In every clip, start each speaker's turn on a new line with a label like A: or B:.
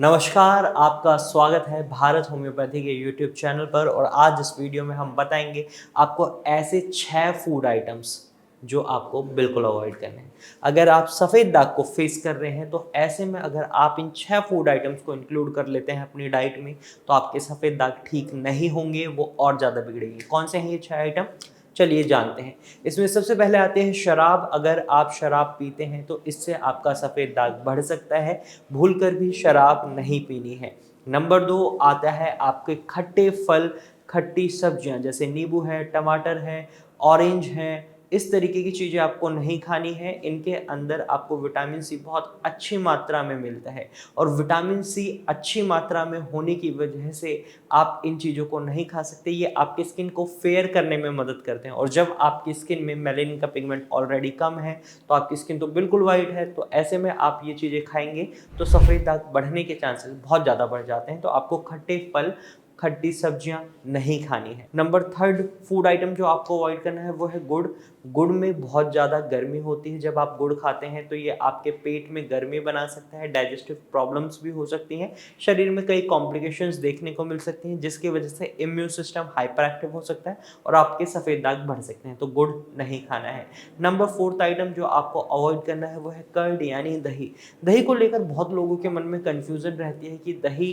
A: नमस्कार, आपका स्वागत है भारत होम्योपैथी के यूट्यूब चैनल पर। और आज इस वीडियो में हम बताएंगे आपको ऐसे 6 फूड आइटम्स जो आपको बिल्कुल अवॉइड करने हैं। अगर आप सफ़ेद दाग को फेस कर रहे हैं तो ऐसे में अगर आप इन 6 फूड आइटम्स को इंक्लूड कर लेते हैं अपनी डाइट में तो आपके सफ़ेद दाग ठीक नहीं होंगे, वो और ज़्यादा बिगड़ेंगे। कौन से हैं ये 6 आइटम? चलिए जानते हैं। इसमें सबसे पहले आते हैं शराब। अगर आप शराब पीते हैं तो इससे आपका सफ़ेद दाग बढ़ सकता है। भूलकर भी शराब नहीं पीनी है। नंबर 2 आता है आपके खट्टे फल, खट्टी सब्जियां जैसे नींबू है, टमाटर है, ऑरेंज है। इस तरीके की चीज़ें आपको नहीं खानी है। इनके अंदर आपको विटामिन सी बहुत अच्छी मात्रा में मिलता है और विटामिन सी अच्छी मात्रा में होने की वजह से आप इन चीज़ों को नहीं खा सकते। ये आपकी स्किन को फेयर करने में मदद करते हैं और जब आपकी स्किन में मेलानिन का पिगमेंट ऑलरेडी कम है तो आपकी स्किन तो बिल्कुल वाइट है। तो ऐसे में आप ये चीज़ें खाएंगे तो सफ़ेद दाग बढ़ने के चांसेस बहुत ज़्यादा बढ़ जाते हैं। तो आपको खट्टे फल, खट्टी सब्जियां नहीं खानी है। नंबर 3 फूड आइटम जो आपको अवॉइड करना है वो है गुड़। गुड़ में बहुत ज़्यादा गर्मी होती है। जब आप गुड़ खाते हैं तो ये आपके पेट में गर्मी बना सकता है, डाइजेस्टिव प्रॉब्लम्स भी हो सकती हैं, शरीर में कई कॉम्प्लिकेशंस देखने को मिल सकती हैं जिसकी वजह से इम्यून सिस्टम हाइपर एक्टिव हो सकता है और आपके सफ़ेद दाग बढ़ सकते हैं। तो गुड़ नहीं खाना है। नंबर 4 आइटम जो आपको अवॉइड करना है वो है कर्ड यानी दही। दही को लेकर बहुत लोगों के मन में कन्फ्यूज़न रहती है कि दही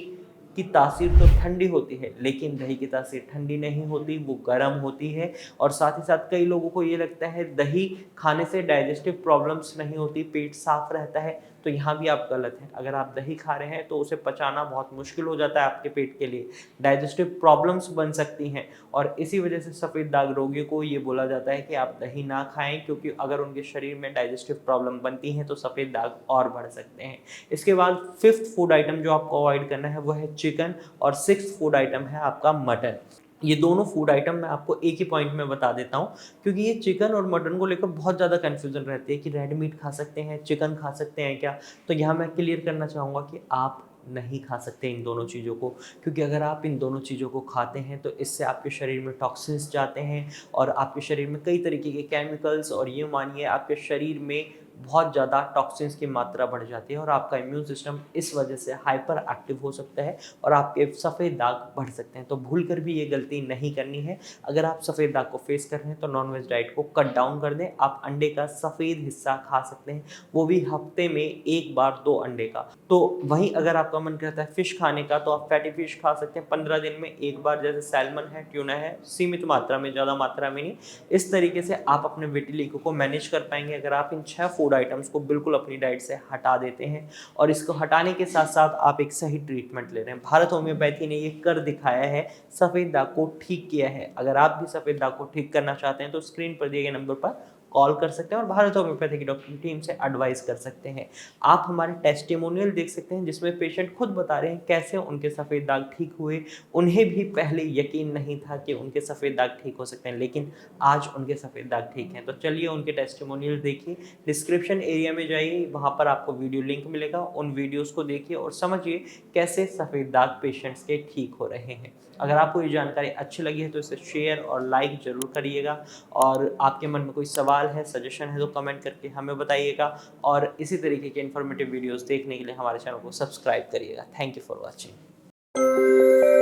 A: की तासीर तो ठंडी होती है, लेकिन दही की तासीर ठंडी नहीं होती, वो गर्म होती है। और साथ ही साथ कई लोगों को ये लगता है दही खाने से डाइजेस्टिव प्रॉब्लम्स नहीं होती, पेट साफ रहता है। तो यहाँ भी आप गलत हैं। अगर आप दही खा रहे हैं तो उसे पचाना बहुत मुश्किल हो जाता है आपके पेट के लिए, डाइजेस्टिव प्रॉब्लम्स बन सकती हैं। और इसी वजह से सफ़ेद दाग रोगियों को ये बोला जाता है कि आप दही ना खाएं, क्योंकि अगर उनके शरीर में डाइजेस्टिव प्रॉब्लम बनती हैं तो सफ़ेद दाग और बढ़ सकते हैं। इसके बाद 5th फूड आइटम जो आपको अवॉइड करना है वो है चिकन और 6th फूड आइटम है आपका मटन। ये दोनों फूड आइटम मैं आपको एक ही पॉइंट में बता देता हूँ, क्योंकि ये चिकन और मटन को लेकर बहुत ज़्यादा कन्फ्यूजन रहती है कि रेड मीट खा सकते हैं, चिकन खा सकते हैं क्या। तो यहाँ मैं क्लियर करना चाहूँगा कि आप नहीं खा सकते इन दोनों चीज़ों को, क्योंकि अगर आप इन दोनों चीज़ों को खाते हैं तो इससे आपके शरीर में टॉक्सिन्स जाते हैं और आपके शरीर में कई तरीके के केमिकल्स, और ये मानिए आपके शरीर में बहुत ज़्यादा टॉक्सिन्स की मात्रा बढ़ जाती है और आपका इम्यून सिस्टम इस वजह से हाइपर एक्टिव हो सकता है और आपके सफ़ेद दाग बढ़ सकते हैं। तो भूल कर भी ये गलती नहीं करनी है। अगर आप सफ़ेद दाग को फेस कर रहे हैं तो नॉनवेज डाइट को कट डाउन कर दें। आप अंडे का सफ़ेद हिस्सा खा सकते हैं, वो भी हफ्ते में 1 बार 2 अंडे का। तो वहीं अगर आपका मन करता है फ़िश खाने का तो आप फैटी फ़िश खा सकते हैं 15 दिन में 1 बार, जैसे सैल्मन है, ट्यूना है, सीमित मात्रा में, ज़्यादा मात्रा में नहीं। इस तरीके से आप अपने विटिलिगो को मैनेज कर पाएंगे अगर आप इन 6 फूड आइटम्स को बिल्कुल अपनी डाइट से हटा देते हैं और इसको हटाने के साथ साथ आप एक सही ट्रीटमेंट ले रहे हैं। भारत होम्योपैथी ने ये कर दिखाया है, सफ़ेद दाग को ठीक किया है। अगर आप भी सफ़ेद दाग को ठीक करना चाहते हैं तो स्क्रीन पर दिए गए नंबर पर कॉल कर सकते हैं और भारत होम्योपैथी की डॉक्टर की टीम से एडवाइस कर सकते हैं। आप हमारे टेस्टिमोनियल देख सकते हैं जिसमें पेशेंट खुद बता रहे हैं कैसे उनके सफ़ेद दाग ठीक हुए। उन्हें भी पहले यकीन नहीं था कि उनके सफ़ेद दाग ठीक हो सकते हैं, लेकिन आज उनके सफ़ेद दाग ठीक हैं। तो चलिए उनके टेस्टिमोनियल देखिए, डिस्क्रिप्शन एरिया में जाइए, वहाँ पर आपको वीडियो लिंक मिलेगा। उन वीडियोस को देखिए और समझिए कैसे सफ़ेद दाग पेशेंट्स के ठीक हो रहे हैं। अगर आपको ये जानकारी अच्छी लगी है तो इसे शेयर और लाइक ज़रूर करिएगा। और आपके मन में कोई सवाल है, सजेशन है तो कमेंट करके हमें बताइएगा। और इसी तरीके के इन्फॉर्मेटिव वीडियोस देखने के लिए हमारे चैनल को सब्सक्राइब करिएगा। Thank you for watching.